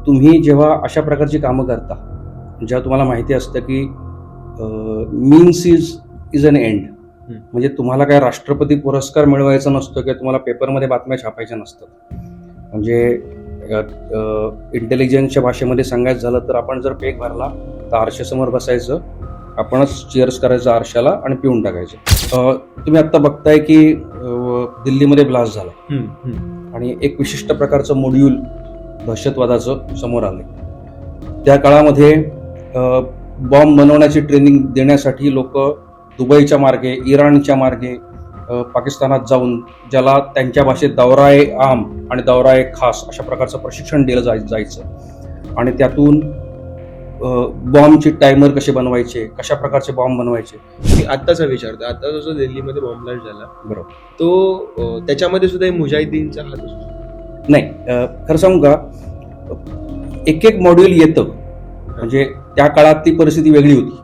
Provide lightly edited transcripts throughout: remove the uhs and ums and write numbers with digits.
तुम्ही जेव्हा अशा प्रकारची कामं करता, जेव्हा तुम्हाला माहिती असतं की मीन्स इज एन एंड, म्हणजे तुम्हाला काय राष्ट्रपती पुरस्कार मिळवायचा नसतो किंवा तुम्हाला पेपरमध्ये बातम्या छापायच्या नसतात. म्हणजे इंटेलिजन्सच्या भाषेमध्ये सांगायचं झालं तर आपण जर पेक भरला तर आरशासमोर बसायचं, आपणच चीअर्स करायचं आरशाला आणि पिऊन टाकायचं. तुम्ही आत्ता बघताय की दिल्लीमध्ये ब्लास्ट झाला आणि एक विशिष्ट प्रकारचं मॉड्यूल दहशतवादाचं समोर आले. त्या काळामध्ये बॉम्ब बनवण्याची ट्रेनिंग देण्यासाठी लोक दुबईच्या मार्गे, इराणच्या मार्गे, पाकिस्तानात जाऊन ज्याला त्यांच्या भाषेत दौराए आम आणि दौराए खास अशा प्रकारचं प्रशिक्षण दिलं जायचं आणि त्यातून बॉम्बची टायमर कसे बनवायचे, कशा प्रकारचे बॉम्ब बनवायचे. मी आत्ताचा विचारतो, आता जो दिल्लीमध्ये बॉम्ब ब्लास्ट झाला बरोबर, तो त्याच्यामध्ये सुद्धा मुजाहिदीनचा हात असतो? नाही, खरं सांगू का, एक एक मॉड्यूल येतं, म्हणजे त्या काळात ती परिस्थिती वेगळी होती.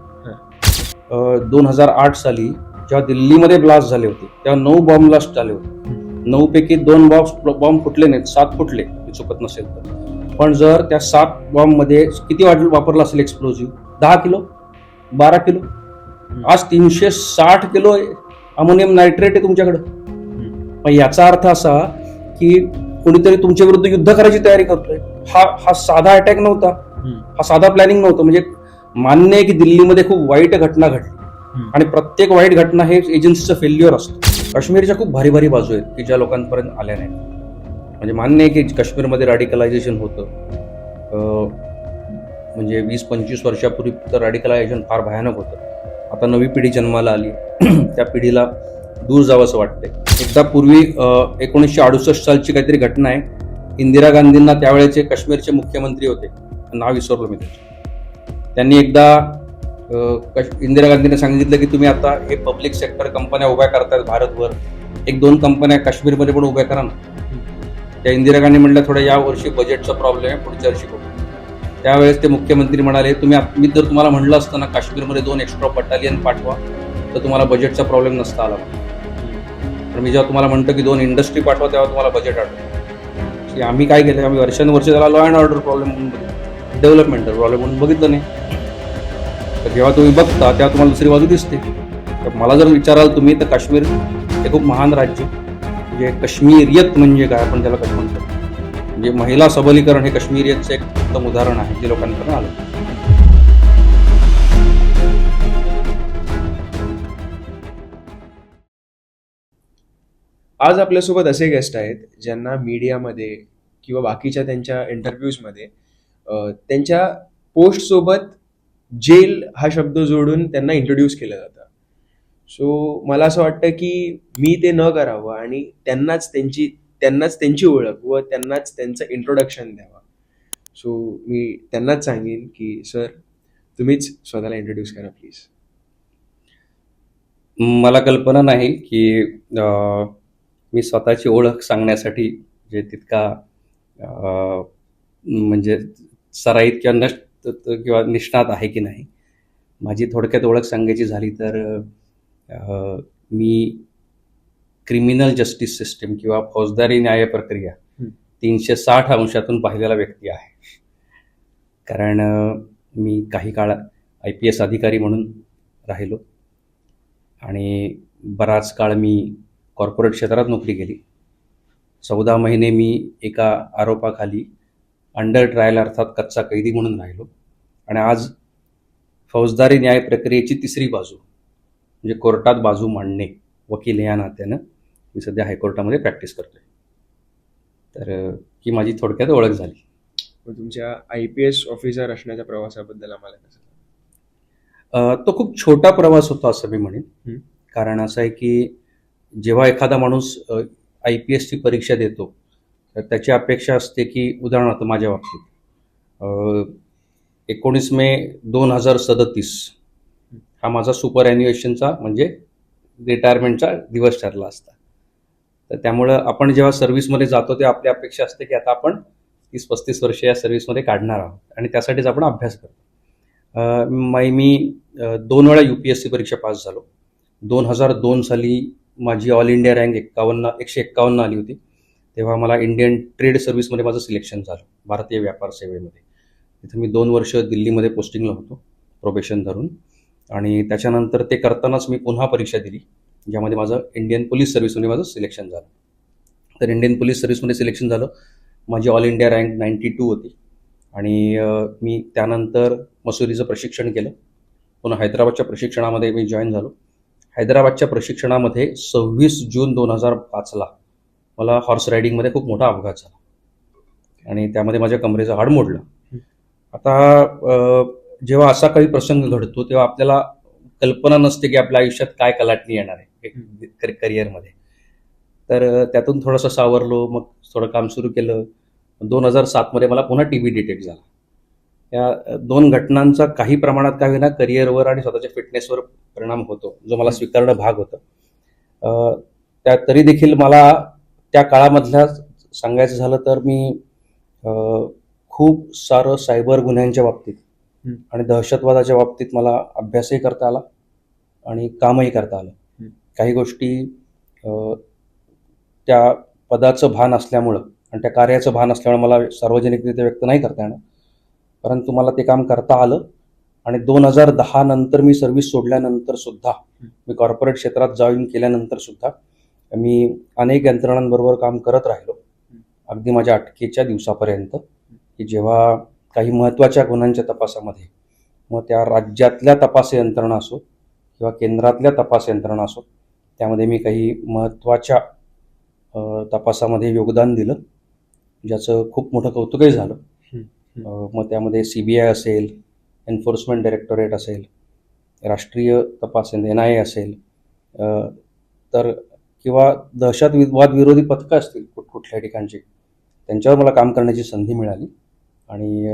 2008 साली जेव्हा दिल्लीमध्ये ब्लास्ट झाले होते तेव्हा 9 बॉम्ब ब्लास्ट झाले होते. 9 पैकी 2 बॉम्ब फुटले नाहीत, 7 फुटले, मी चुकत नसेल तर. पण जर त्या 7 बॉम्बमध्ये किती वापरला असेल एक्सप्लोजिव्ह? 10 kilo, 12 kilo. आज 360 किलो अमोनियम नायट्रेट आहे तुमच्याकडे. मग याचा अर्थ असा की कोणीतरी तुमच्या विरुद्ध युद्ध करायची तयारी करतोय. हा साधा अटॅक नव्हता, हा साधा प्लॅनिंग नव्हतं. म्हणजे मान्य आहे की दिल्लीमध्ये खूप वाईट घटना घडली आणि प्रत्येक वाईट घटना हे एजन्सीचं फेल्युअर असतं. काश्मीरच्या खूप भारी भारी बाजू आहेत की ज्या लोकांपर्यंत आल्या नाहीत. म्हणजे मान्य आहे की काश्मीरमध्ये रॅडिकलायझेशन होतं. म्हणजे 20-25 वर्षापूर्वी तर रॅडिकलायझेशन फार भयानक होतं. आता नवी पिढी जन्माला आली, त्या पिढीला दूर जावं असं वाटतंय. एकदा पूर्वी 1968 सालची काहीतरी घटना आहे. इंदिरा गांधींना त्यावेळेचे काश्मीरचे मुख्यमंत्री होते, नाव विसरलो मी त्याचं. त्यांनी एकदा इंदिरा गांधींनी सांगितलं की तुम्ही आता हे पब्लिक सेक्टर कंपन्या उभ्या करतायत भारतभर, 1-2 कंपन्या काश्मीरमध्ये पण उभ्या करा ना. त्या इंदिरा गांधी म्हटलं थोडं या वर्षी बजेटचा प्रॉब्लेम आहे, पुढच्या वर्षी बघू. त्यावेळेस ते मुख्यमंत्री म्हणाले मी जर तुम्हाला म्हटलं असतं ना काश्मीरमध्ये 2 एक्स्ट्रा बटालियन पाठवा तर तुम्हाला बजेटचा प्रॉब्लेम नसता आला. पण मी जेव्हा तुम्हाला म्हणतो की 2 इंडस्ट्री पाठवा तेव्हा तुम्हाला बजेट आठवतं. की आम्ही काय केलं, आम्ही वर्षानुवर्ष त्याला लॉ अँड ऑर्डर प्रॉब्लेम म्हणून बघितलं, डेव्हलपमेंटल प्रॉब्लेम म्हणून बघितलं नाही. तर जेव्हा तुम्ही बघता तेव्हा तुम्हाला दुसरी बाजू दिसते. तर मला जर विचाराल तुम्ही तर काश्मीर हे खूप महान राज्य, म्हणजे काश्मीरियत म्हणजे काय आपण त्याला कसं म्हणतो, म्हणजे महिला सबलीकरण हे काश्मीरियतचं एक उत्तम उदाहरण आहे जे लोकांपर्यंत आलं. आज आपल्यासोबत असे गेस्ट आहेत ज्यांना मीडियामध्ये किंवा बाकीच्या त्यांच्या इंटरव्ह्यूजमध्ये त्यांच्या पोस्टसोबत जेल हा शब्द जोडून त्यांना इंट्रोड्यूस केलं जातं. सो मला असं वाटतं की मी ते न करावं आणि त्यांनाच त्यांची ओळख व त्यांनाच त्यांचं इंट्रोडक्शन द्यावं. सो मी त्यांनाच सांगेन की सर तुम्हीच स्वतःला इंट्रोड्यूस करा प्लीज. मला कल्पना नाही की मी स्वतःची ओळख सांगण्यासाठी जे तितका म्हणजे सराईत किंवा निष्णात आहे की नाही. माझी थोडक्यात ओळख सांगायची झाली तर मी क्रिमिनल जस्टिस सिस्टीम किंवा फौजदारी न्याय प्रक्रिया 360 अंशातून पाहिलेला व्यक्ती आहे. कारण मी काही काळ IPS अधिकारी म्हणून राहिलो आणि बराच काळ मी कॉर्पोरेट क्षेत्रात नोकरी केली. 14 महिने मी एका आरोपाखाली अंडर ट्रायल अर्थात कच्चा कैदी म्हणून राहिलो. आणि आज फौजदारी न्याय प्रक्रियेची तिसरी बाजू म्हणजे कोर्टात बाजू मांडणे, वकील या नात्यानं मी सध्या हायकोर्टामध्ये प्रॅक्टिस करतोय. तर ही माझी थोडक्यात ओळख झाली. तुमच्या IPS ऑफिसर असण्याच्या प्रवासाबद्दल आम्हाला कसं? तो खूप छोटा प्रवास होता असं मी म्हणेन. कारण असं आहे की जेव्हा एखादा माणूस IPSची परीक्षा देतो तर त्याची अपेक्षा असते की, उदाहरणार्थ माझ्या बाबतीत 19 मे 2037 हा माझा सुपर ॲन्युएशनचा म्हणजे रिटायरमेंटचा दिवस ठरला असता. तर त्यामुळं आपण जेव्हा सर्व्हिसमध्ये जातो तेव्हा आपली अपेक्षा असते की आता आपण 30-35 वर्ष या सर्व्हिसमध्ये काढणार आहोत आणि त्यासाठीच आपण अभ्यास करतो. मी 2 वेळा UPSC परीक्षा पास झालो. 2002 साली माझी ऑल इंडिया रँक 151 आली होती. तेव्हा मला इंडियन ट्रेड सर्व्हिसमध्ये माझं सिलेक्शन झालं, भारतीय व्यापार सेवेमध्ये. तिथं मी 2 वर्ष दिल्लीमध्ये पोस्टिंगला होतो प्रोबेशन धरून, आणि त्याच्यानंतर ते करतानाच मी पुन्हा परीक्षा दिली, ज्यामध्ये माझं इंडियन पोलीस सर्व्हिसमध्ये माझं सिलेक्शन झालं. तर इंडियन पोलीस सर्व्हिसमध्ये सिलेक्शन झालं. माझी ऑल इंडिया रँक 92 होती, आणि मी त्यानंतर मसुरीचं प्रशिक्षण केलं. पुन्हा हैदराबादच्या प्रशिक्षणामध्ये मी जॉईन झालो. हैदराबादच्या प्रशिक्षणामध्ये 26 जून 2005ला मला हॉर्स रायडिंगमध्ये खूप मोठा अपघात झाला, आणि त्यामध्ये माझ्या कमरेचं हाड मोडलं. आता जेव्हा असा काही प्रसंग घडतो तेव्हा आपल्याला कल्पना नसते की आपल्या आयुष्यात काय कलाटणी येणार आहे करिअरमध्ये. तर त्यातून थोडंसं सावरलो, मग थोडं काम सुरू केलं. 2007मध्ये मला पुन्हा TB डिटेक्ट झाला. या 2 घटनांचा काही प्रमाणात काय होईना करिअरवर आणि स्वतःच्या फिटनेसवर परिणाम होतो, जो मला स्वीकारणं भाग होतं. त्या तरी देखील मला त्या काळामधल्या सांगायचं झालं तर मी खूप सारं सायबर गुन्ह्यांच्या बाबतीत आणि दहशतवादाच्या बाबतीत मला अभ्यासही करता आला आणि कामही करता आलं. काही गोष्टी त्या पदाचं भान असल्यामुळं आणि त्या कार्याचं भान असल्यामुळे मला सार्वजनिकरित्या व्यक्त नाही करता येणार, परंतु मला ते काम करता आलं. आणि 2010 नंतर मी सर्व्हिस सोडल्यानंतर सुद्धा, मी कॉर्पोरेट क्षेत्रात जॉईन केल्यानंतर सुद्धा मी अनेक यंत्रणांबरोबर काम करत राहिलो, अगदी माझ्या अटकेच्या दिवसापर्यंत, की जेव्हा काही महत्त्वाच्या गुन्ह्यांच्या तपासामध्ये, मग त्या राज्यातल्या तपास यंत्रणा असो किंवा केंद्रातल्या तपास यंत्रणा असो, त्यामध्ये मी काही महत्त्वाच्या तपासामध्ये योगदान दिलं, ज्याचं खूप मोठं कौतुकही झालं. मग त्यामध्ये CBI असेल, एन्फोर्समेंट डायरेक्टोरेट असेल, राष्ट्रीय तपास NIA असेल, तर किंवा दहशतवाद विरोधी पथकं असतील कुठल्या ठिकाणची, त्यांच्यावर मला काम करण्याची संधी मिळाली, आणि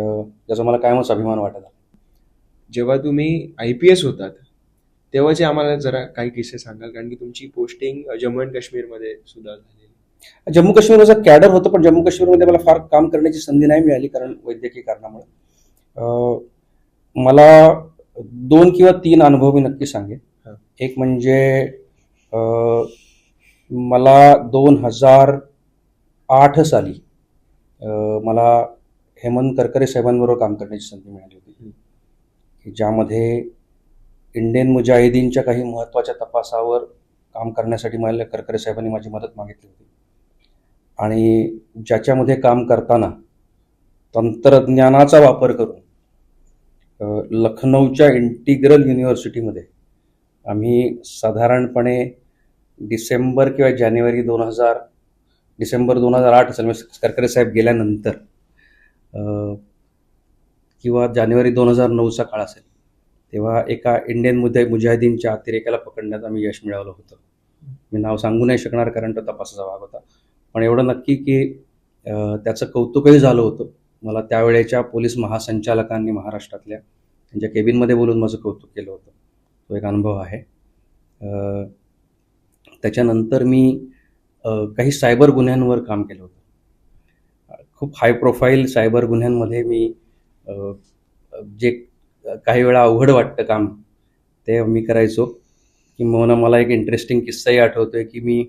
त्याचा मला कायमच अभिमान वाटत आहे. जेव्हा तुम्ही IPS होतात तेव्हाचे आम्हाला जरा काही किस्से सांगाल, कारण की तुमची पोस्टिंग जम्मू अँड काश्मीरमध्ये सुद्धा झालेली. जम्मू काश्मीरचं कॅडर होतं, पण जम्मू काश्मीरमध्ये मला फार काम करण्याची संधी नाही मिळाली, कारण वैद्यकीय कारणामुळे. मला 2 किंवा 3 अनुभव मी नक्की सांगेन. एक म्हणजे मला 2008 साली मला हेमंत करकरे साहेबांबरोबर काम करण्याची संधी मिळाली होती, ज्यामध्ये इंडियन मुजाहिदीनच्या काही महत्त्वाच्या तपासावर काम करण्यासाठी मला करकरे साहेबांनी माझी मदत मागितली होती, आणि ज्याच्यामध्ये काम करताना तंत्रज्ञानाचा वापर करून लखनौच्या इंटिग्रल युनिव्हर्सिटीमध्ये आम्ही साधारणपणे डिसेंबर 2008 असेल, करकरे साहेब गेल्यानंतर, किंवा जानेवारी 2009चा काळ असेल, तेव्हा एका इंडियन मुजाहिदीनच्या अतिरेकाला पकडण्यात आम्ही यश मिळवलं होतं. मी नाव सांगू नाही शकणार कारण तो तपासाचा भाग होता, पण एवढं नक्की की त्याचं कौतुकही झालं होतं. मला त्यावेळेच्या पोलीस महासंचालकांनी महाराष्ट्रातल्या त्यांच्या केबिनमध्ये बोलून माझं कौतुक केलं होतं. तो एक अनुभव आहे. त्याच्यानंतर मी काही सायबर गुन्ह्यांवर काम केलं होतं. खूप हाय प्रोफाईल सायबर गुन्ह्यांमध्ये मी जे काही वेळा अवघड वाटतं काम, ते मी करायचो. किंवा मला एक इंटरेस्टिंग किस्साही आठवतो आहे की मी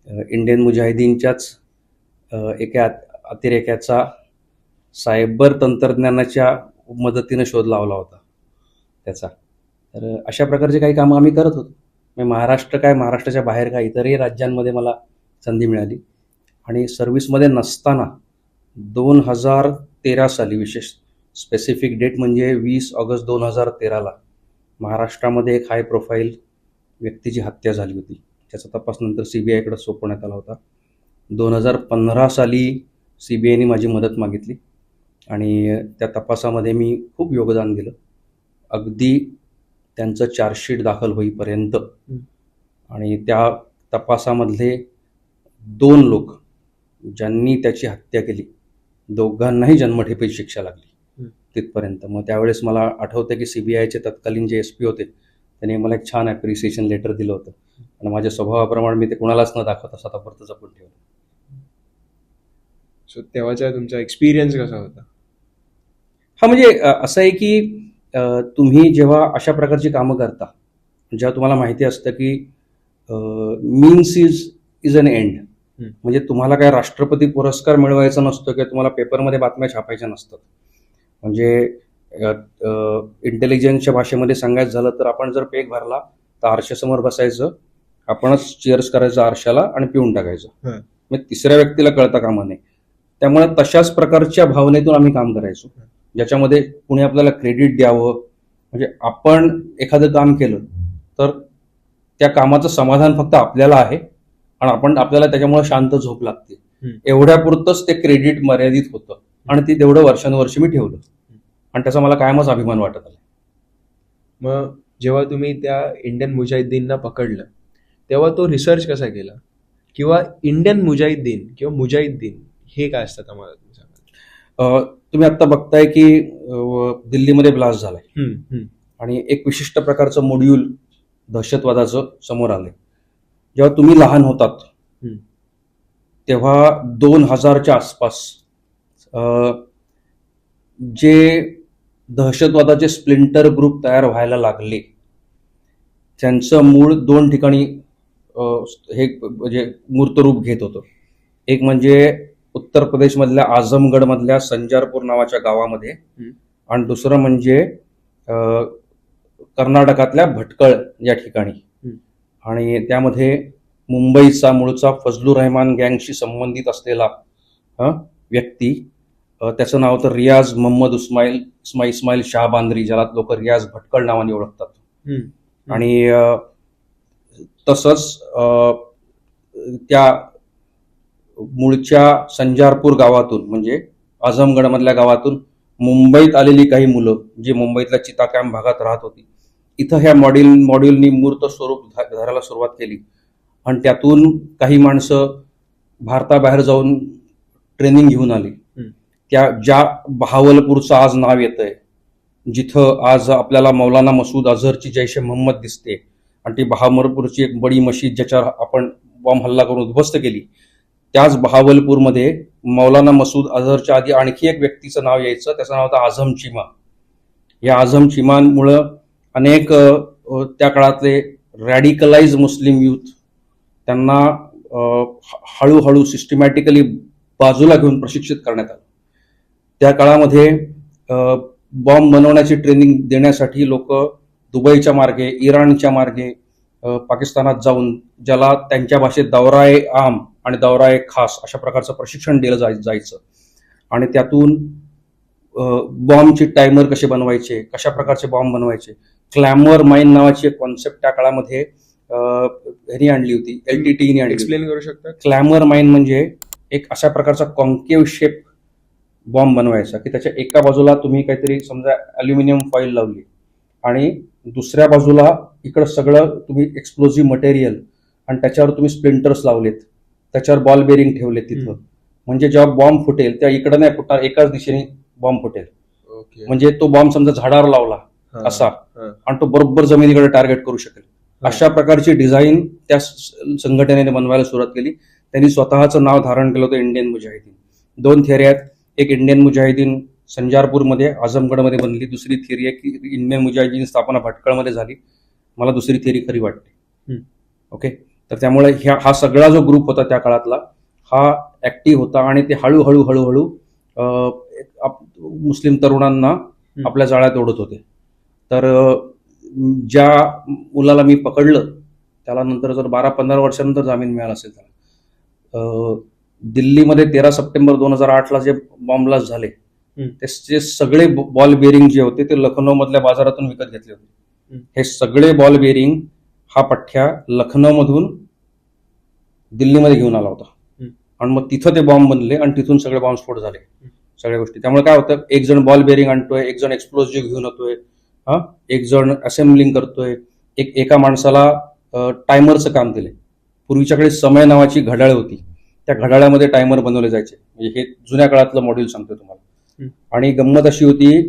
इंडियन मुजाहिदीनच्याच एका अतिरेक्याचा सायबर तंत्रज्ञानाच्या मदतीनं शोध लावला होता त्याचा. तर अशा प्रकारचे काही कामं आम्ही करत होतो. महाराष्ट्राच्या बाहेर काय इतरही राज्यांमध्ये मला संधी मिळाली. आणि सर्व्हिसमध्ये नसताना 2013 साली, विशेष स्पेसिफिक डेट म्हणजे 20 ऑगस्ट 2013ला महाराष्ट्रामध्ये एक हाय प्रोफाईल व्यक्तीची हत्या झाली होती. त्याचा तपास नंतर CBIकडे सोपवण्यात आला होता. 2015 साली CBIने माझी मदत मागितली आणि त्या तपासामध्ये मी खूप योगदान दिलं, अगदी त्यांचं चार्जशीट दाखल होईपर्यंत. आणि त्या तपासामधले 2 लोक ज्यांनी त्याची हत्या केली, दोघांनाही जन्मठेपेची शिक्षा लागली तिथपर्यंत. मग त्यावेळेस मला आठवतं की CBIचे तत्कालीन जे SP होते त्यांनी मला एक छान ॲप्रिसिएशन लेटर दिलं होतं, आणि माझ्या स्वभावाप्रमाणे मी ते कुणालाच न दाखवता स्वतःपुरतं जपून ठेवलं. सो तेव्हाचा तुमचा एक्सपिरियन्स कसा होता? हा, म्हणजे असं आहे की तुम्ही जेव्हा अशा प्रकारची कामं करता, जेव्हा तुम्हाला माहिती असतं की मीन्स इज अन एंड, म्हणजे तुम्हाला काय राष्ट्रपती पुरस्कार मिळवायचा नसतो किंवा तुम्हाला पेपरमध्ये बातम्या छापायच्या नसतात. म्हणजे इंटेलिजन्सच्या भाषेमध्ये सांगायचं झालं तर आपण जर पेग भरला तर आरशासमोर बसायचं, आपणच चीअर्स करायचं आरशाला आणि पिऊन टाकायचं. मग तिसऱ्या व्यक्तीला कळता कामा नये. त्यामुळे तशाच प्रकारच्या भावनेतून आम्ही काम करायचो, ज्याच्यामध्ये कुणी आपल्याला क्रेडिट द्यावं. म्हणजे आपण एखादं काम केलं तर त्या कामाचं समाधान फक्त आपल्याला आहे आणि आपल्याला त्याच्यामुळे शांत झोप लागते, एवढ्यापुरतंच ते क्रेडिट मर्यादित होतं. आणि ते तेवढं वर्षानुवर्ष मी ठेवलं आणि त्याचा मला कायमच अभिमान वाटत आला. मग जेव्हा तुम्ही त्या इंडियन मुजाहिद्दीनना पकडलं तेव्हा तो रिसर्च कसा केला, किंवा इंडियन मुजाहिद्दीन किंवा मुजाहिद्दीन हे काय असतात आम्हाला तुम्ही सांगा. तुम्ही आता बघताय की दिल्लीमध्ये ब्लास्ट झालाय आणि एक विशिष्ट प्रकारचं मॉड्यूल दहशतवादाचं समोर आलंय. जेव्हा तुम्ही लहान होतात तेव्हा 2000च्या आसपास जे दहशतवादाचे स्प्लिंटर ग्रुप तयार व्हायला लागले त्यांचं मूळ 2 ठिकाणी हे म्हणजे मूर्तरूप घेत होतं. एक म्हणजे उत्तर प्रदेशमधल्या आझमगडमधल्या संजारपूर नावाच्या गावामध्ये आणि दुसरं म्हणजे कर्नाटकातल्या भटकळ या ठिकाणी. आणि त्यामध्ये मुंबईचा मूळचा फजलूर रहमान गँगशी संबंधित असलेला व्यक्ती, त्याचं नाव तर रियाज मोहम्मद इस्माईल शाह बांद्री, ज्याला लोक रियाज भटकळ नावाने ओळखतात. आणि तसंच त्या मूळच्या संजारपूर गावातून म्हणजे आझमगडमधल्या गावातून मुंबईत आलेली काही मुलं जी मुंबईतल्या चिता कॅम्प भागात राहत होती, इथं ह्या मॉड्यूलनी मूर्त स्वरूप धरायला सुरुवात केली. आणि त्यातून काही माणसं भारताबाहेर जाऊन ट्रेनिंग घेऊन आली. त्या ज्या बहावलपूरचं आज नाव येतंय, जिथं आज आपल्याला मौलाना मसूद अझहरची जैश ए मोहम्मद दिसते, आणि ती बहावलपूरची एक बडी मशीद ज्याच्यावर आपण बॉम्ब हल्ला करून उद्ध्वस्त केली, त्याच बहावलपूरमध्ये मौलाना मसूद अझहरच्या आधी आणखी एक व्यक्तीचं नाव यायचं, त्याचं नाव होतं आझम चिमा. या आझम चिमांमुळं अनेक त्या काळातले रॅडिकलाइज मुस्लिम युथ त्यांना हळूहळू सिस्टमॅटिकली बाजूला घेऊन प्रशिक्षित करण्यात आलं. त्या काळामध्ये बॉम्ब बनवण्याची ट्रेनिंग देण्यासाठी लोक दुबईच्या मार्गे, इराणच्या मार्गे, पाकिस्तानात जाऊन, ज्याला त्यांच्या भाषेत दौरा-ए आम आणि दौरा-ए खास अशा प्रकारचं प्रशिक्षण दिलं जायचं. आणि त्यातून बॉम्बचे टायमर कसे बनवायचे, कशा प्रकारचे बॉम्ब बनवायचे. क्लॅमर माइन नावाची एक कॉन्सेप्ट त्या काळामध्ये ह्यांनी आणली होती, LTTE आणली. एक्सप्लेन करू शकता? क्लॅमर माइन म्हणजे एक अशा प्रकारचा कॉन्केव्ह शेप बॉम्ब बनवायचा की त्याच्या एका बाजूला तुम्ही काहीतरी समजा अल्युमिनियम फॉईल लावली आणि दुसऱ्या बाजूला इकडं सगळं तुम्ही एक्सप्लोजिव्ह मटेरियल आणि त्याच्यावर तुम्ही स्प्लिंटर्स लावलेत, त्याच्यावर बॉल बेरिंग ठेवलेत तिथं. म्हणजे जेव्हा बॉम्ब फुटेल त्या इकडं नाही फुटणार, एकाच दिशेने बॉम्ब फुटेल. म्हणजे तो बॉम्ब समजा झाडावर लावला असा आणि तो बरोबर जमिनीकडे टार्गेट करू शकेल. अशा प्रकारची डिझाईन त्या संघटनेने बनवायला सुरुवात केली. त्यांनी स्वतःचं नाव धारण केलं होतं इंडियन मुजाहिदीन. 2 थिअरी आहेत. एक इंडियन मुजाहिदीन संजारपूरमध्ये आझमगडमध्ये बनली, दुसरी थिअरी आहे की इंडियन मुजाहिदीन स्थापना भटकळमध्ये झाली. मला दुसरी थिअरी खरी वाटते. ओके, तर त्यामुळे हा सगळा जो ग्रुप होता त्या काळातला हा ऍक्टिव्ह होता आणि ते हळूहळू मुस्लिम तरुणांना आपल्या जाळ्यात ओढत होते. तर ज्या मुलाला मी पकडलं त्याला नंतर जर 12-15 वर्षानंतर जामीन मिळाला असेल त्याला. दिल्लीमध्ये 13 सप्टेंबर 2008ला जे बॉम्ब ब्लास्ट झाले ते सगळे बॉल बेरिंग जे होते ते लखनौ मधल्या बाजारातून विकत घेतले होते. हे सगळे बॉल बेरिंग हा पठ्ठ्या लखनौमधून दिल्लीमध्ये घेऊन आला होता आणि मग तिथं ते बॉम्ब बनले आणि तिथून सगळे बॉम्बस्फोट झाले सगळ्या गोष्टी. त्यामुळे काय होतं, एक जण बॉल बेरिंग आणतोय, एक जण एक्सप्लोजिव्ह घेऊन येतोय, एक जण असेंब्लिंग करतोय, एका माणसाला टायमरचं काम दिलंय. पूर्वीच्याकडे समय नावाची घड्याळ होती, त्या घड्याळामध्ये टायमर बनवले जायचे. म्हणजे हे जुन्या काळातलं मॉड्यूल सांगतोय तुम्हाला. आणि गंमत अशी होती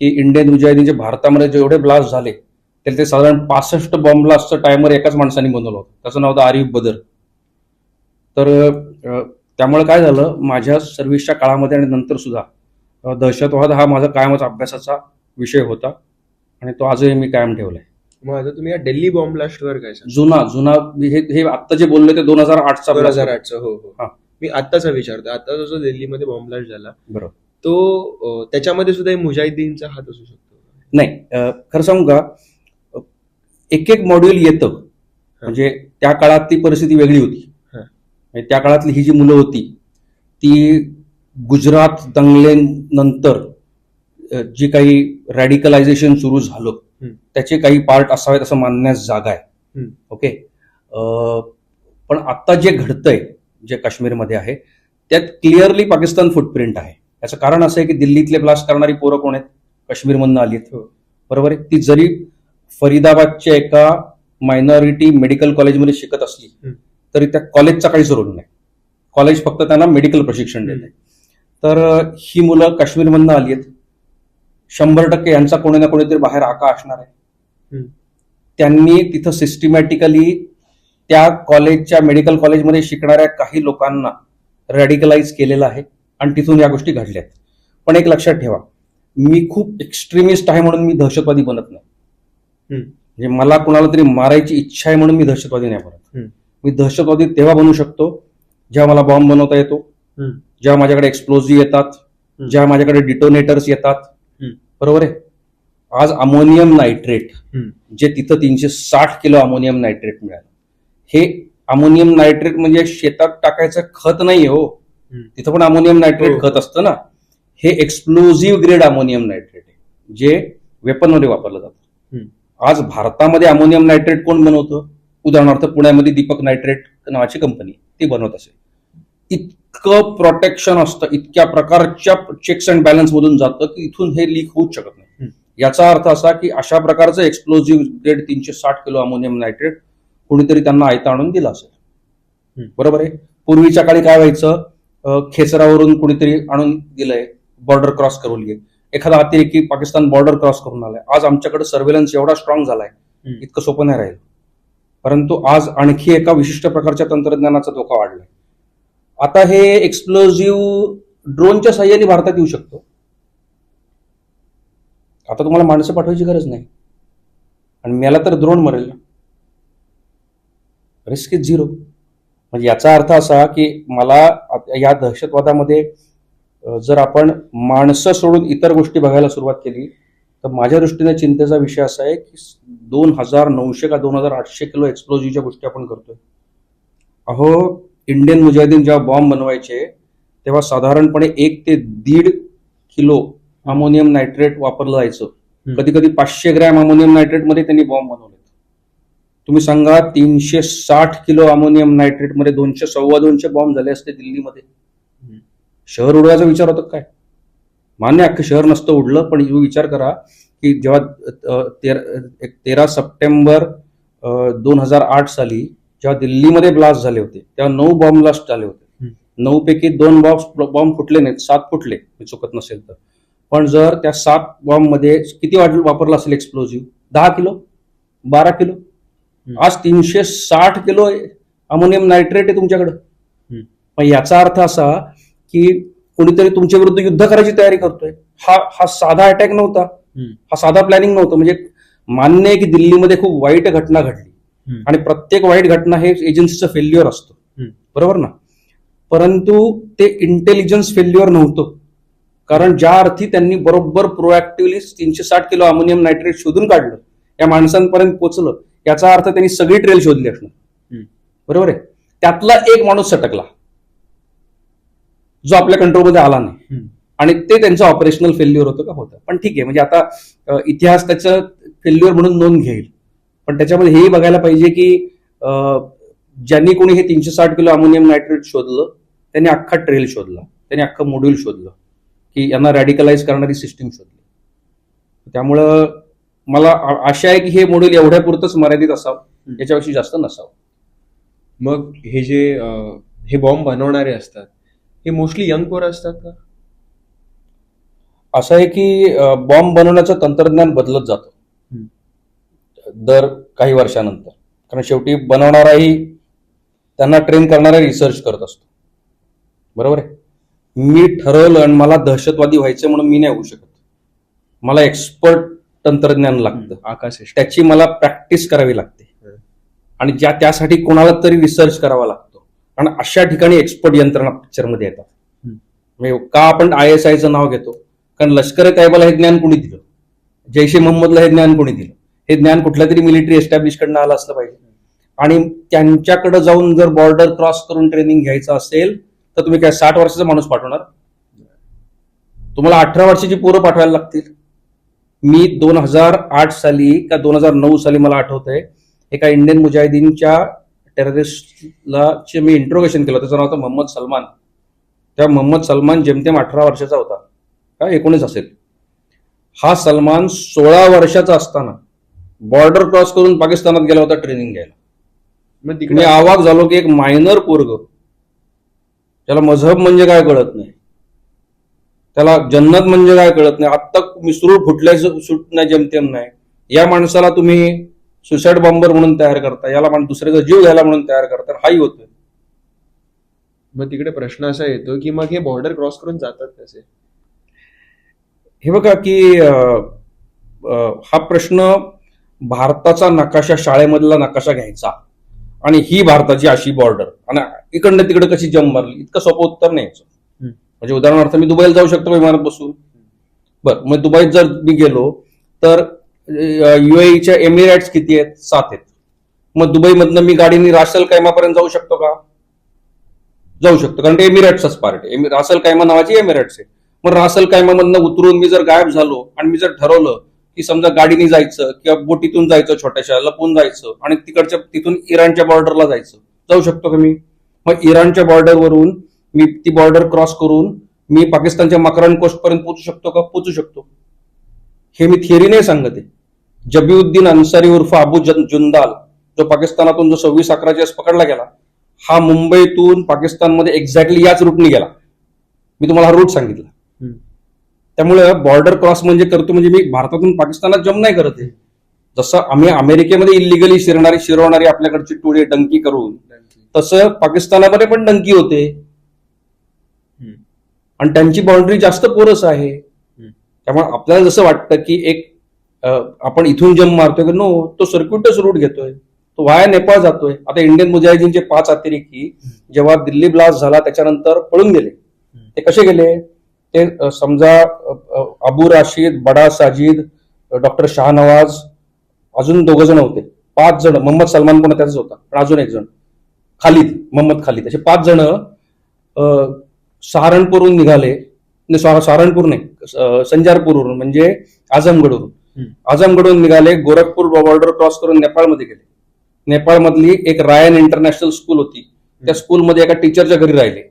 की इंडियन मुजाहिदीनचे भारतामध्ये जेवढे ब्लास्ट झाले त्याला ते साधारण 65 बॉम्ब ब्लास्टचं टायमर एकाच माणसाने बनवलं होतं. त्याचं नाव होतं आरिफ बदर. तर त्यामुळे काय झालं, माझ्या सर्व्हिसच्या काळामध्ये आणि नंतर सुद्धा दहशतवाद हा माझा कायमच अभ्यासाचा विषय होता आणि तो आजही मी कायम ठेवलाय. मग आता तुम्ही या दिल्ली बॉम्ब ब्लास्टवर काय जुना जुना हे आत्ता जे बोलले ते 2008चा 2008चा हो हा. हो मी आत्ताचा विचारतो. आता जो दिल्लीमध्ये बॉम्ब ब्लास्ट झाला बरोबर. तो त्याच्यामध्ये सुद्धा मुजाहिदीनचा हात असू शकतो. नाही, खरं सांगू का, एक एक मॉड्यूल येतं, म्हणजे त्या काळातली परिस्थिती वेगळी होती. म्हणजे त्या काळातली ही जी मुलं होती ती गुजरात दंगलेनंतर जी काही रॅडिकलायझेशन सुरू झालं त्याचे काही पार्ट असावेत असं मानण्यास जागा आहे. ओके. पण आता जे घडतंय जे काश्मीरमध्ये आहे त्यात क्लिअरली पाकिस्तान फुटप्रिंट आहे. याचं कारण असं आहे की दिल्लीतले ब्लास्ट करणारी पोरं कोण आहेत? काश्मीरमधनं आली आहेत. बरोबर आहे. ती जरी फरीदाबादच्या एका मायनॉरिटी मेडिकल कॉलेजमध्ये शिकत असली तरी त्या कॉलेजचा काहीच रोल नाही. कॉलेज फक्त त्यांना मेडिकल प्रशिक्षण देत आहे. तर ही मुलं काश्मीरमधनं आली आहेत. 100% यांचा कोणी ना कोणीतरी बाहेर आका असणार आहे. त्यांनी तिथं सिस्टमॅटिकली त्या कॉलेजच्या मेडिकल कॉलेजमध्ये शिकणाऱ्या काही लोकांना रॅडिकलाइज केलेलं आहे आणि तिथून या गोष्टी घडल्यात. पण एक लक्षात ठेवा, मी खूप एक्स्ट्रीमिस्ट आहे म्हणून मी दहशतवादी बनत नाही. म्हणजे मला कुणाला तरी मारायची इच्छा आहे म्हणून मी दहशतवादी नाही बनत. मी दहशतवादी तेव्हा बनू शकतो जेव्हा मला बॉम्ब बनवता येतो, जेव्हा माझ्याकडे एक्सप्लोजिव्ह येतात, जेव्हा माझ्याकडे डिटोनेटर्स येतात. बरोबर आहे. आज अमोनियम नायट्रेट जे तिथं 360 किलो अमोनियम नायट्रेट मिळालं, हे अमोनियम नायट्रेट म्हणजे शेतात टाकायचं खत नाही हो, तिथं पण अमोनियम नायट्रेट खत असतं ना. हे एक्सप्लोजिव्ह ग्रेड अमोनियम नायट्रेट आहे जे वेपनमध्ये वापरलं जातं. आज भारतामध्ये अमोनियम नायट्रेट कोण बनवतं? उदाहरणार्थ पुण्यामध्ये दीपक नायट्रेट नावाची कंपनी ती बनवत असेल. इतकं प्रोटेक्शन असतं, इतक्या प्रकारच्या चेक्स अँड बॅलन्स मधून जातं की इथून हे लीक होऊच शकत नाही. याचा अर्थ असा की अशा प्रकारचं explosive grade 360 kilo ammonium nitrate कोणीतरी त्यांना आयता आणून दिला असेल. बरोबर आहे. पूर्वीच्या काळी काय व्हायचं, खेचरावरून कुणीतरी आणून दिलंय, बॉर्डर क्रॉस करून घे, एखादा अतिरेकी पाकिस्तान बॉर्डर क्रॉस करून आलाय. आज आमच्याकडे सर्व्हेलन्स एवढा स्ट्रॉंग झालाय, इतकं सोपं नाही राहील. परंतु आज आणखी एका विशिष्ट प्रकारच्या तंत्रज्ञानाचा धोका वाढलाय. आता हे एक्सप्लोजिव्ह ड्रोनच्या साह्याने भारतात येऊ शकतो. आता तुम्हाला माणसं पाठवायची गरज नाही आणि मेला तर ड्रोन मरेल, रिस्क इज झिरो. म्हणजे याचा अर्थ असा की मला या दहशतवादामध्ये जर आपण माणसं सोडून इतर गोष्टी बघायला सुरुवात केली तर माझ्या दृष्टीने चिंतेचा विषय असा आहे की 2900 का 2800 किलो एक्सप्लोजिव्हच्या गोष्टी आपण करतोय. अहो, इंडियन मुजाहिदीन जेव्हा बॉम्ब बनवायचे तेव्हा साधारणपणे 1 ते 1.5 किलो अमोनियम नायट्रेट वापरलं जायचं. कधी कधी 500 ग्रॅम अमोनियम नायट्रेट मध्ये त्यांनी बॉम्ब बनवले. तुम्ही सांगा 360 किलो अमोनियम नायट्रेट मध्ये 200-250 बॉम्ब झाले असते दिल्लीमध्ये. शहर उडवायचा विचार होता काय? मान्य अख्खं शहर नसतं उडलं, पण विचार करा की जेव्हा 13 सप्टेंबर 2008 साली जेव्हा दिल्लीमध्ये ब्लास्ट झाले होते तेव्हा 9 बॉम्ब ब्लास्ट झाले होते. 9 पैकी 2 बॉम्ब फुटले नाहीत, 7 फुटले मी चुकत नसेल तर. पण जर त्या 7 बॉम्ब मध्ये किती वापरला असेल एक्सप्लोजिव्ह? 10 kilo, 12 kilo. आज 360 किलो अमोनियम नायट्रेट आहे तुमच्याकडं. पण याचा अर्थ असा की कोणीतरी तुमच्या विरुद्ध युद्ध करायची तयारी करतोय. हा साधा अटॅक नव्हता, हा साधा प्लॅनिंग नव्हतं. म्हणजे मान्य आहे की दिल्लीमध्ये खूप वाईट घटना घडली आणि प्रत्येक वाईट घटना हे एजन्सीचं फेल्युअर असतं, बरोबर ना. परंतु ते इंटेलिजन्स फेल्युअर नव्हतं, कारण ज्या अर्थी त्यांनी बरोबर प्रोएक्टिव्हली 360 किलो अमोनियम नायट्रेट शोधून काढलं, या माणसांपर्यंत पोहोचलं, याचा अर्थ त्यांनी सगळी ट्रेल शोधली असणार. बरोबर आहे. त्यातला एक माणूस सटकला जो आपल्या कंट्रोलमध्ये आला नाही आणि ते त्यांचं ऑपरेशनल फेल्युअर होतं का? होतं. पण ठीक आहे, म्हणजे आता इतिहास त्याचं फेल्युअर म्हणून नोंद घेईल. पण त्याच्यामध्ये हेही बघायला पाहिजे की ज्यांनी कोणी हे 360 किलो अमोनियम नायट्रेट शोधलं त्यांनी अख्खा ट्रेल शोधला, त्यांनी अख्खं मॉड्यूल शोधलं की यांना रॅडिकलाइज करणारी सिस्टीम शोधली. त्यामुळं मला आशा आहे की हे मॉड्यूल एवढ्या पुरतच मर्यादित असावं, याच्यापेक्षा जास्त नसावं. मग हे बॉम्ब बनवणारे असतात हे मोस्टली यंग पोरं असतात का? असं आहे की बॉम्ब बनवण्याचं तंत्रज्ञान बदलत जातं दर काही वर्षानंतर, कारण शेवटी बनवणाराही त्यांना ट्रेन करणारा रिसर्च करत असतो. बरोबर आहे. मी ठरवलं आणि मला दहशतवादी व्हायचं म्हणून मी नाही होऊ शकत. मला एक्सपर्ट तंत्रज्ञान लागतं, आकाश system. त्याची मला प्रॅक्टिस करावी लागते आणि त्यासाठी कोणाला तरी रिसर्च करावा लागतो आणि अशा ठिकाणी एक्सपर्ट यंत्रणा पिक्चरमध्ये येतात. म्हणजे का आपण ISIचं नाव घेतो? कारण लष्कर तैयबाला हे ज्ञान कोणी दिलं, जैश ए मोहम्मदला हे ज्ञान कोणी दिलं? हे ज्ञान कुठल्या तरी मिलिटरी एस्टॅब्लिशकडनं आलं असलं पाहिजे. आणि त्यांच्याकडे जाऊन जर बॉर्डर क्रॉस करून ट्रेनिंग घ्यायचं असेल तर तुम्ही काय 60 वर्षाचा माणूस पाठवणार? तुम्हाला 18 वर्षाची पोरं पाठवायला लागतील. मी 2008 साली का 2009 साली मला आठवतंय, एका इंडियन मुजाहिदीनच्या टेररिस्टला मी इंट्रोगेशन केलं. त्याचं नाव होतं मोहम्मद सलमान. त्या मोहम्मद सलमान जेमतेम 18 वर्षाचा होता का 19 असेल. हा सलमान 16 वर्षाचा असताना बॉर्डर क्रॉस करून पाकिस्तानात गेला होता ट्रेनिंग घ्यायला. मग मी अवाक झालो की एक मायनर पोरग, त्याला मजहब म्हणजे काय कळत नाही, त्याला जन्नत म्हणजे काय कळत नाही, आत्ता मिसरूळ फुटल्याचं सुटणं जेमतेम नाही, या माणसाला तुम्ही सुसाईड बॉम्बर म्हणून तयार करता, याला दुसऱ्याचा जीव घ्यायला म्हणून तयार करता. हाही होतोय. मग तिकडे प्रश्न असा येतो की मग हे बॉर्डर क्रॉस करून जातात कसे? हे बघा की हा प्रश्न भारताचा नकाशा, शाळेमधला नकाशा घ्यायचा आणि ही भारताची अशी बॉर्डर आणि इकडनं तिकडे कशी जंप मारली, इतकं सोपं उत्तर नाही याचं. म्हणजे उदाहरणार्थ मी दुबईला जाऊ शकतो विमानात बसून. बरं, मग दुबईत जर मी गेलो तर UAEच्या एमिरेट्स किती आहेत? 7 आहेत. मग दुबईमधनं मी गाडीने रासल कैमापर्यंत जाऊ शकतो का? जाऊ शकतो, कारण ते एमिरेट्सचाच पार्ट आहे. रासल कैमा नावाची एमिरेट्स आहे. मग रासल कैमामधनं उतरून मी जर गायब झालो आणि मी जर ठरवलं की समजा गाडीने जायचं किंवा बोटीतून जायचं, छोट्याशा लपून जायचं आणि तिथून इराणच्या बॉर्डरला जायचं, जाऊ शकतो का मी? मग इराणच्या बॉर्डरवरून मी ती बॉर्डर क्रॉस करून मी पाकिस्तानच्या मकरान कोस्ट पर्यंत पोहोचू शकतो का? पोहोचू शकतो. हे मी थिअरी नाही सांगते. जबीउद्दीन अन्सारी उर्फ अबू जुंदाल, जो पाकिस्तानातून जो 26/11 पकडला गेला, हा मुंबईतून पाकिस्तानमध्ये एक्झॅक्टली याच रूटने गेला. मी तुम्हाला हा रूट सांगितला. त्यामुळे बॉर्डर क्रॉस म्हणजे करतो म्हणजे मी भारतातून पाकिस्तानात जम्प नाही करत आहे. जसं आम्ही अमेरिकेमध्ये इलिगली शिरवणारी आपल्याकडची टोळी डंकी करून, तसं पाकिस्तानामध्ये पण डंकी होते आणि त्यांची बाउंड्री जास्त पोरस आहे. त्यामुळे आपल्याला जसं वाटतं की एक आपण इथून जम्प मारतोय की नो, तो सर्क्युटच रूट घेतोय, तो वाया नेपाळ जातोय. आता इंडियन मुजाहिदीनचे 5 अतिरेकी जेव्हा दिल्ली ब्लास्ट झाला त्याच्यानंतर पळून गेले. ते कसे गेले? ते समजा अबू राशीद, बडा साजिद, डॉक्टर शाहनवाज, अजून 2 जण होते, 5 जण. मोहम्मद सलमान पण त्याचाच होता, पण अजून एक जण खालिद, मोहम्मद खालिद, असे 5 जण सहारणपूरहून निघाले. सहारणपूर नाही, संजारपूरवरून म्हणजे आझमगडवरून निघाले. गोरखपूर बॉर्डर क्रॉस करून नेपाळमध्ये गेले. नेपाळमधली एक रायन इंटरनॅशनल स्कूल होती, त्या स्कूलमध्ये एका टीचरच्या घरी राहिले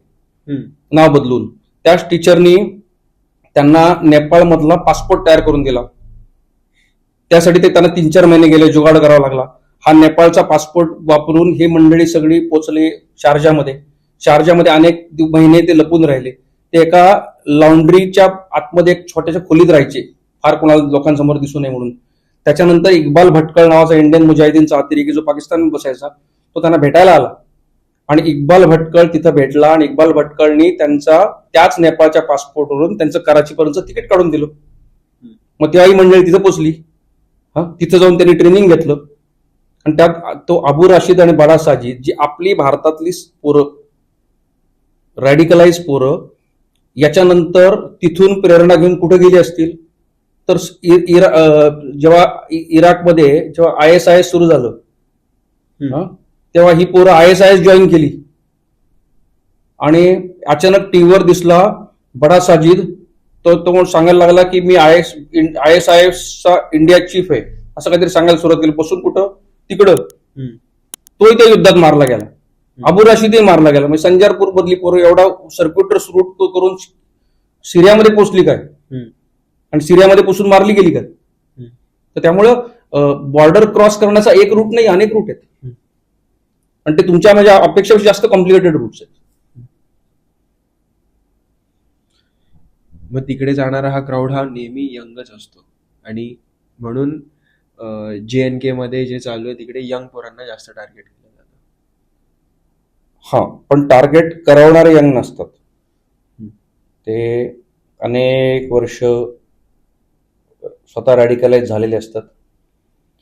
नाव बदलून. त्याच टीचरनी त्यांना नेपाळमधला पासपोर्ट तयार करून दिला. त्यासाठी ते त्यांना 3-4 महिने गेले, जुगाड करावा लागला. हा नेपाळचा पासपोर्ट वापरून ही मंडळी सगळी पोचली शारजामध्ये अनेक महिने ते लपून राहिले. ते एका लॉन्ड्रीच्या आतमध्ये एक छोट्याशा खोलीत राहायचे, फार कोणाला लोकांसमोर दिसू नये म्हणून. त्याच्यानंतर इक्बाल भटकळ नावाचा इंडियन मुजाहिदीनचा अतिरेकी जो पाकिस्तान बसायचा, तो त्यांना भेटायला आला आणि इक्बाल भटकळ तिथं भेटला आणि इक्बाल भटकळनी त्यांचा त्याच नेपाळच्या पासपोर्टवरून त्यांचं कराचीपर्यंत तिकीट काढून दिलं. मग तेव्हा ही मंडळी तिथं पोचली. तिथं जाऊन त्यांनी ट्रेनिंग घेतलं आणि त्यात तो अबू राशीद आणि बडा साजिद, जी आपली भारतातली पोरं, रॅडिकलाइज पोरं, याच्यानंतर तिथून प्रेरणा घेऊन कुठे गेली असतील तर जेव्हा इराकमध्ये जेव्हा ISIS सुरू झालं तेव्हा ही पोरं ISIS जॉईन केली आणि अचानक टीव्हीवर दिसला बडा साजिद, तो सांगायला लागला की मी ISIS चा इंडिया चीफ आहे, असं काहीतरी सांगायला सुरुवात केली. बसून कुठं? तिकडं. तोही त्या युद्धात मारला गेला. अबू राशीदही मारला गेला. म्हणजे संजारपूर मधली पोरं एवढा सर्क्युटर्स रूट करून सिरियामध्ये पोहोचली काय आणि सिरियामध्ये पोचून मारली गेली काय? तर त्यामुळं बॉर्डर क्रॉस करण्याचा एक रूट नाही, अनेक रूट आहेत आणि ते तुमच्या म्हणजे अपेक्षेपेक्षा जास्त कॉम्प्लिकेटेड रूट्स आहेत. मग तिकडे जाणारा हा क्राऊड हा नेहमी यंगच असतो आणि म्हणून JNK मध्ये जे चालू आहे तिकडे यंग पोरांना जास्त टार्गेट केलं जातं. पण टार्गेट करवणारे यंग नसतात. ते अनेक वर्ष स्वतः रॅडिकलाइज झालेले असतात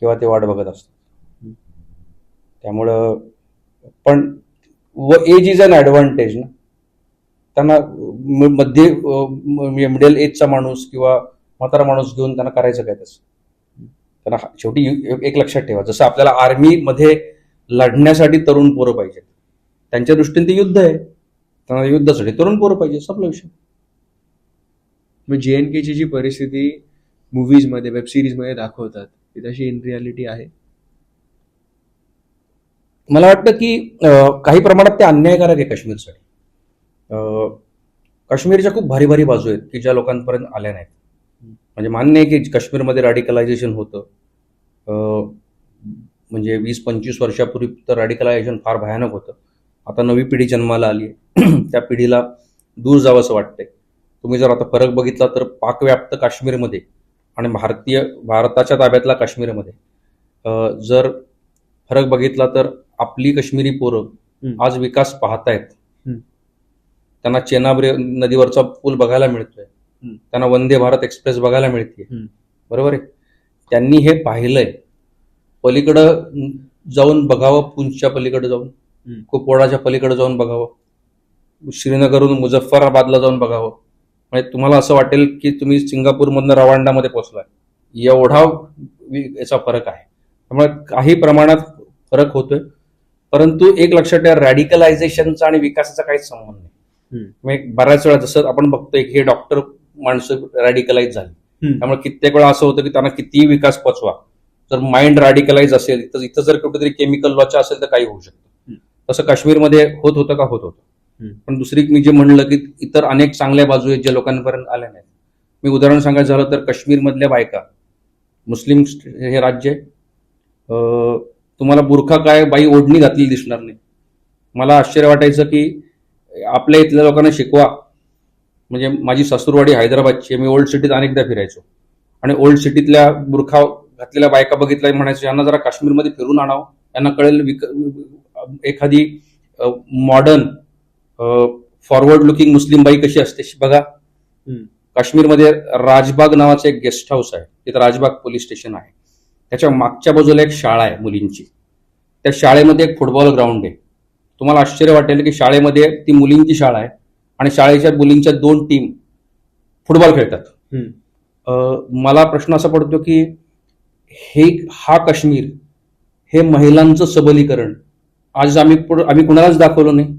किंवा ते वाट बघत असतात. त्यामुळं पण एज इज अन ॲडव्हान्टेज ना. त्यांना मध्ये मिडल एजचा माणूस किंवा म्हातारा माणूस घेऊन त्यांना करायचं काय तसं. त्यांना शेवटी एक लक्षात ठेवा, जसं आपल्याला आर्मीमध्ये लढण्यासाठी तरुण पोरं पाहिजे, त्यांच्या दृष्टीने ते युद्ध आहे, त्यांना युद्धासाठी तरुण पोरं पाहिजे, संपला विषय. मग JNKची जी परिस्थिती मूव्हीजमध्ये वेब सिरीजमध्ये दाखवतात ती तशी इन रियालिटी आहे? मला वाटतं की काही प्रमाणात ते अन्यायकारक आहे काश्मीरसाठी. काश्मीरच्या खूप भारी भारी बाजू आहेत की ज्या लोकांपर्यंत आल्या नाहीत. म्हणजे मान्य आहे की काश्मीरमध्ये रॅडिकलायझेशन होतं. म्हणजे 20-25 वर्षापूर्वी तर रॅडिकलायझेशन फार भयानक होतं. आता नवी पिढी जन्माला आली आहे. त्या पिढीला दूर जावं असं वाटतंय. तुम्ही जर आता फरक बघितला तर पाकव्याप्त काश्मीरमध्ये आणि भारताच्या ताब्यातला काश्मीरमध्ये जर फरक बघितला तर आपली काश्मीरी पोरं आज विकास पाहतायत. त्यांना चेनाब नदीवरचा पूल बघायला मिळतोय, त्यांना वंदे भारत एक्सप्रेस बघायला मिळते, बरोबर आहे. त्यांनी हे पाहिलंय. पलीकडं जाऊन बघावं, पुंछच्या पलीकडे जाऊन, कुपवाडाच्या पलीकडे जाऊन बघावं, श्रीनगरहून मुझफ्फराबादला जाऊन बघावं. म्हणजे तुम्हाला असं वाटेल की तुम्ही सिंगापूरमधनं रवांडामध्ये पोहोचलाय, एवढा याचा फरक आहे. त्यामुळे काही प्रमाणात फरक होतोय, परंतु एक लक्षात ठेवा, रॅडिकलायझेशनचा आणि विकासाचा काहीच संबंध नाही. बऱ्याच वेळा जसं आपण बघतोय की हे डॉक्टर माणसं रॅडिकलाइज झाली, त्यामुळे कित्येक वेळा असं होतं की त्यांना कितीही विकास पोचवा, जर माइंड रॅडिकलाइज असेल तर इथं जर कुठेतरी केमिकल लॉचा असेल तर काही होऊ शकतं. तसं काश्मीरमध्ये होत होतं का? होत होतं. पण दुसरी मी जे म्हणलं की इतर अनेक चांगल्या बाजू आहेत ज्या लोकांपर्यंत आल्या नाहीत. मी उदाहरण सांगायचं झालं तर काश्मीरमधल्या बायका, मुस्लिम हे राज्य आहे, तुम्हाला बुरखा काय बाई ओढणी घातलेली दिसणार नाही. मला आश्चर्य वाटायचं की आपल्या इथल्या लोकांना शिकवा. म्हणजे माझी सासूरवाडी हैदराबादची, मी ओल्ड सिटीत अनेकदा फिरायचो आणि ओल्ड सिटीतल्या बुरखा घातलेल्या बायका बघितल्या, म्हणायचो यांना जरा काश्मीरमध्ये फिरून आणावं, यांना कळेल एखादी मॉडर्न फॉरवर्ड लुकिंग मुस्लिम बाई कशी असते बघा. काश्मीरमध्ये राजबाग नावाचं एक गेस्ट हाऊस आहे, तिथं राजबाग पोलीस स्टेशन आहे, त्याच्या मागच्या बाजूला एक शाळा आहे मुलींची. त्या शाळेमध्ये एक फुटबॉल ग्राउंड आहे. तुम्हाला आश्चर्य वाटेल की शाळेमध्ये ती मुलींची शाळा आहे आणि शाळेच्या मुलींच्या 2 टीम फुटबॉल खेळतात. मला प्रश्न असा पडतो की हा काश्मीर, हे महिलांचं सबलीकरण आज आम्ही कुणालाच दाखवलं नाही.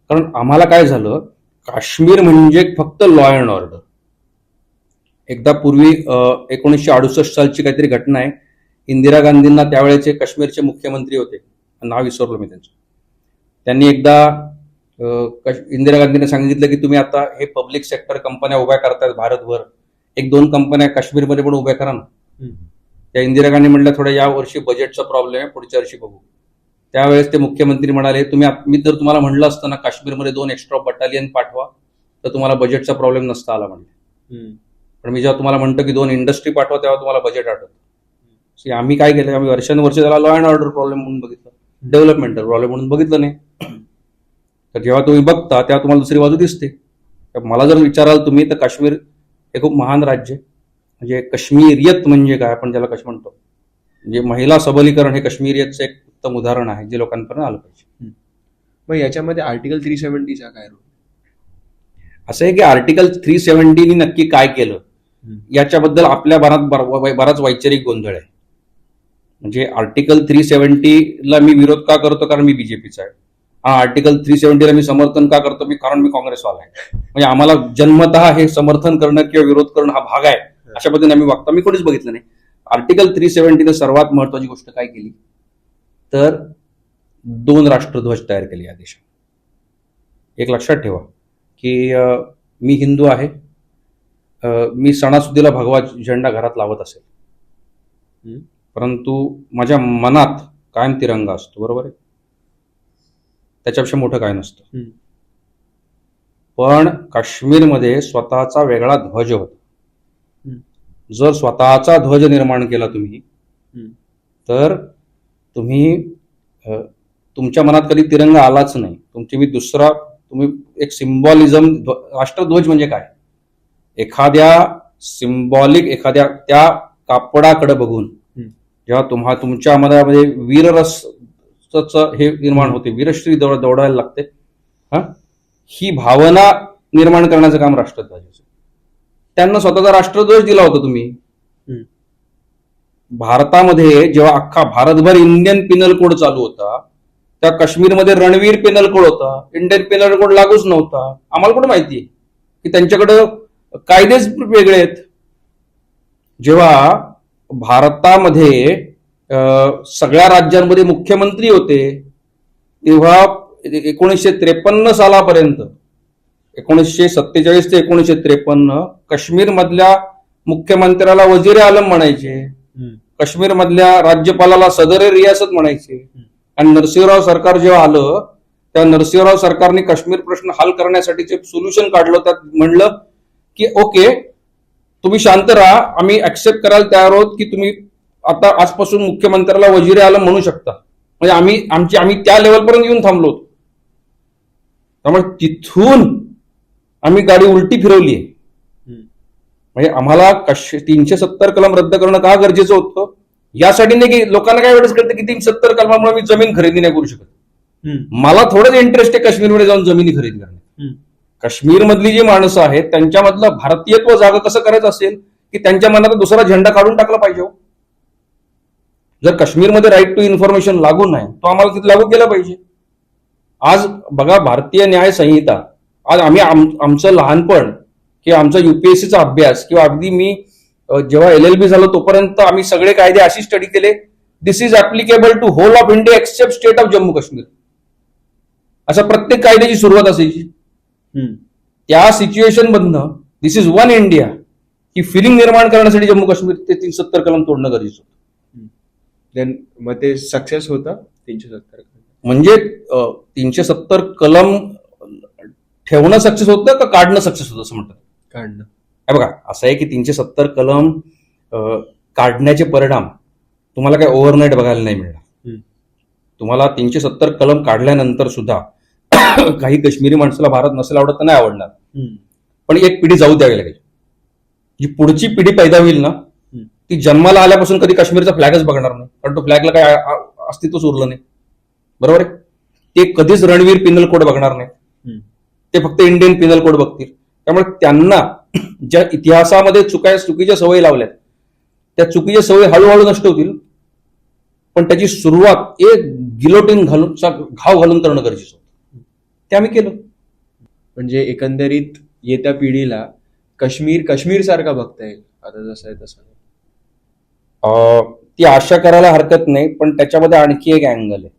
कारण आम्हाला काय झालं, काश्मीर म्हणजे फक्त लॉ अँड ऑर्डर. एकदा पूर्वी 1968 सालची काहीतरी घटना आहे. इंदिरा गांधींना त्यावेळेचे काश्मीरचे मुख्यमंत्री होते, नाव विसरलो मी त्यांचं. त्यांनी एकदा इंदिरा गांधींनी सांगितलं की तुम्ही आता हे पब्लिक सेक्टर कंपन्या उभ्या करतायत भारतभर, 1-2 कंपन्या काश्मीरमध्ये पण उभ्या करा ना. त्या इंदिरा गांधी म्हटल्या थोड्या या वर्षी बजेटचा प्रॉब्लेम आहे, पुढच्या वर्षी बघू. त्यावेळेस ते मुख्यमंत्री म्हणाले मी जर तुम्हाला म्हटलं असतं ना काश्मीरमध्ये 2 एक्स्ट्रा बटालियन पाठवा तर तुम्हाला बजेटचा प्रॉब्लेम नसता आला म्हणले. पण मी जेव्हा तुम्हाला म्हणतो की 2 इंडस्ट्री पाठवा तेव्हा तुम्हाला बजेट आठवतं. आम्ही काय केलं, आम्ही वर्षानुवर्ष त्याला लॉ अँड ऑर्डर प्रॉब्लेम म्हणून बघितलं, डेव्हलपमेंटल प्रॉब्लेम म्हणून बघितलं नाही. तर जेव्हा तुम्ही बघता तेव्हा तुम्हाला दुसरी बाजू दिसते. मला जर विचाराल तुम्ही तर काश्मीर हे खूप महान राज्य आहे. म्हणजे काश्मीरियत म्हणजे काय, आपण ज्याला कसं म्हणतो, म्हणजे महिला सबलीकरण हे काश्मीरियतचं एक उत्तम उदाहरण आहे जे लोकांपर्यंत आलं पाहिजे. मग याच्यामध्ये आर्टिकल 370चा काय रोल? असं आहे की आर्टिकल 370 नक्की काय केलं याच्याबद्दल आपल्या बराच वैचारिक गोंधळ आहे. म्हणजे आर्टिकल 370ला मी विरोध का करतो, कारण मी बीजेपीचा आहे. आर्टिकल 370ला मी समर्थन का करतो, कारण मी काँग्रेसवाला आहे. म्हणजे आम्हाला जन्मतः हे समर्थन करणं किंवा विरोध करणं हा भाग आहे, अशा पद्धतीने आम्ही वागतो. मी कोणीच बघितलं नाही. आर्टिकल 370 सर्वात महत्वाची गोष्ट काय केली तर 2 राष्ट्रध्वज तयार केले या देशात. एक लक्षात ठेवा की मी हिंदू आहे, मी सणासुदीला भगवा झेंडा घरात लावत असेल, परंतु माझ्या मनात कायम तिरंगा असतो, बरोबर आहे. त्याच्यापेक्षा मोठं काय नसतं. पण काश्मीरमध्ये स्वतःचा वेगळा ध्वज होता. जर स्वतःचा ध्वज निर्माण केला तुम्ही तर तुम्ही तुमच्या मनात कधी तिरंगा आलाच नाही. तुम्ही एक सिम्बॉलिझम, राष्ट्रध्वज म्हणजे काय, एखाद्या त्या कापडाकडे बघून जेव्हा तुमच्या मनामध्ये वीररसाचं हे निर्माण होते, वीरश्री दौडायला लागते, ही भावना निर्माण करण्याचं काम राष्ट्रध्वजाचं. त्यांना स्वतःचा राष्ट्रध्वज दिला होता तुम्ही. भारतामध्ये जेव्हा अख्खा भारतभर इंडियन पिनल कोड चालू होता, त्या काश्मीरमध्ये रणवीर पेनल कोड होता, इंडियन पेनल कोड लागूच नव्हता. आम्हाला कुठं माहितीये की त्यांच्याकडं कायदेच वेगळे आहेत. जेव्हा भारतामध्ये सगळ्या राज्यांमध्ये मुख्यमंत्री होते, तेव्हा 1953 सालापर्यंत 1947 ते 1953 काश्मीर मधल्या मुख्यमंत्र्याला वजीर आलम म्हणायचे, काश्मीर मधल्या राज्यपालाला सदर रियासत म्हणायचे. आणि नरसिंहराव सरकार जेव्हा आलं, तेव्हा नरसिंहराव सरकारने काश्मीर प्रश्न हल करण्यासाठीचे सोल्युशन काढलं. त्यात म्हणलं की ओके, तुम्ही शांत राहा, आम्ही ऍक्सेप्ट करायला तयार आहोत की तुम्ही आता आजपासून मुख्यमंत्र्याला वजीर आलम म्हणू शकता. म्हणजे आम्ही त्या लेवलपर्यंत येऊन थांबलो होतो. त्यामुळे तिथून आम्ही गाडी उलटी फिरवली आहे. म्हणजे आम्हाला 370 कलम रद्द करणं का गरजेचं होतं? यासाठी नाही की लोकांना काय वेळेस कळतं की 370 कलमामुळे मी जमीन खरेदी नाही करू शकत. मला थोडंच इंटरेस्ट आहे काश्मीरमध्ये जाऊन जमिनी खरेदी करण्यात. काश्मीर मधली जी माणसं आहेत त्यांच्यामधलं भारतीयत्व जागा कसं करायचं असेल की त्यांच्या मनात दुसरा झेंडा काढून टाकला पाहिजे. जर काश्मीरमध्ये राईट टू इन्फॉर्मेशन लागू नाही, तो आम्हाला तिथे लागू केला पाहिजे. आज बघा, भारतीय न्याय संहिता, आज आम्ही आमचं लहानपण किंवा आमचा युपीएससीचा अभ्यास किंवा अगदी मी जेव्हा LLB झालो तोपर्यंत आम्ही सगळे कायदे अशी स्टडी केले, this is applicable to whole of India except state of Jammu Kashmir. अशा प्रत्येक कायद्याची सुरुवात असायची. त्या सिच्युएशन मधनं दिस इज वन इंडिया ही फिलिंग निर्माण करण्यासाठी जम्मू काश्मीर ते 370 कलम तोडणं गरजेचं होतं. मग ते सक्सेस होतं 370. म्हणजे 370 कलम ठेवणं सक्सेस होतं का काढणं सक्सेस होतं असं म्हणतात? काढणं. बघा, असं आहे की 370 कलम काढण्याचे परिणाम तुम्हाला काय ओव्हरनाईट बघायला नाही मिळणार. तुम्हाला 370 कलम काढल्यानंतर सुद्धा काही काश्मीरी माणसाला भारत नसेल आवडत तर नाही आवडणार, पण एक पिढी जाऊ द्यावी लागेल. जी पुढची पिढी पैदा होईल ना, ती जन्माला आल्यापासून कधी काश्मीरचा फ्लॅगच बघणार नाही, कारण तो फ्लॅगला काय अस्तित्वच उरलं नाही. बरोबर आहे? ते कधीच रणवीर पिनल कोड बघणार नाही, ते फक्त इंडियन पिनल कोड बघतील. त्यामुळे त्यांना ज्या इतिहासामध्ये चुकीच्या सवयी लावल्यात, त्या चुकीच्या सवयी हळूहळू नष्ट होतील, पण त्याची सुरुवात एक गिलोटीन घालून घाव घालून करणं गरजेचं होतं. ते आम्ही केलं. म्हणजे एकंदरीत येत्या पिढीला काश्मीर सारखा बघता येईल आता जसं आहे तसं. ती आशा करायला हरकत नाही, पण त्याच्यामध्ये आणखी एक अँगल आहे.